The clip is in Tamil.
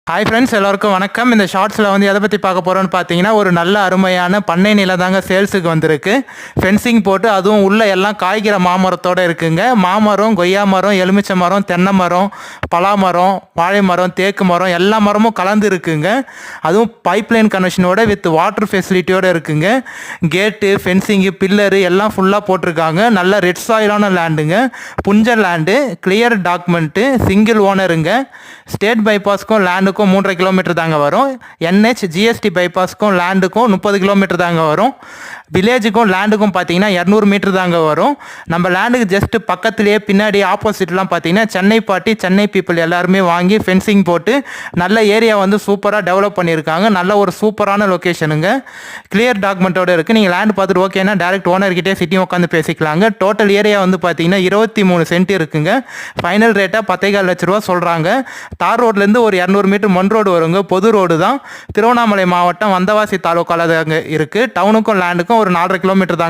ஹாய் ஃப்ரெண்ட்ஸ், எல்லோருக்கும் வணக்கம். இந்த ஷார்ட்ஸில் எதை பற்றி பார்க்க போகிறோன்னு பார்த்தீங்கன்னா, ஒரு நல்ல அருமையான பண்ணை நிலம் தாங்க சேல்ஸுக்கு வந்திருக்கு. ஃபென்சிங் போட்டு அதுவும் உள்ளே எல்லாம் காய்கிற மாமரத்தோடு இருக்குங்க. மாமரம், கொய்யா மரம், எலுமிச்சை மரம், தென்னை மரம், பலா மரம், வாழை மரம், தேக்கு மரம் எல்லா மரமும் கலந்து இருக்குங்க. அதுவும் பைப்லைன் கனெக்ஷனோட வித் வாட்டர் ஃபெசிலிட்டியோடு இருக்குங்க. கேட்டு, ஃபென்சிங்கு, பில்லரு எல்லாம் ஃபுல்லாக போட்டிருக்காங்க. நல்ல ரெட் சாயிலான லேண்டுங்க. புஞ்ச லேண்டு, கிளியர் டாக்குமெண்ட்டு, சிங்கிள் ஓனருங்க. ஸ்டேட் பைபாஸ்க்கும் லேண்டுக்கும் 3.5 கிலோமீட்டர் தாங்க வரும். NH GST பைபாஸ்க்கும் லேண்டுக்கும் 30 கிலோமீட்டர் தாங்க வரும். வில்லேஜுக்கும் லேண்டுக்கும் பார்த்தீங்கன்னா 200 மீட்டர் தாங்க வரும். நம்ம லேண்டுக்கு ஜஸ்ட் பக்கத்துலேயே பின்னாடி ஆப்போசிட்லாம் பார்த்தீங்கன்னா சென்னை பார்ட்டி, சென்னை பீப்புள் எல்லாருமே வாங்கி ஃபென்சிங் போட்டு நல்ல ஏரியா சூப்பராக டெவலப் பண்ணியிருக்காங்க. நல்ல ஒரு சூப்பரான லொக்கேஷனுங்க. கிளியர் டாக்குமெண்ட்டோடு இருக்குது. நீங்கள் லேண்ட் பார்த்துட்டு ஓகேன்னா டேரெக்ட் ஓனர்கிட்டே சிட்டியும் உட்காந்து பேசிக்கலாங்க. டோட்டல் ஏரியா பார்த்தீங்கன்னா 23 சென்ட் இருக்குங்க. ஃபைனல் ரேட்டாக 10.25 லட்ச ரூபா சொல்கிறாங்க. தார் ரோட்லேருந்து ஒரு 200 மீட்டர் மண் ரோடு வருங்க. பொது ரோடு தான். திருவண்ணாமலை மாவட்டம் வந்தவாசி தாலுக்காவில் தாங்க இருக்குது. டவுனுக்கும் லேண்டுக்கும் ஒரு 4.5 கிலோமீட்டர் தாங்க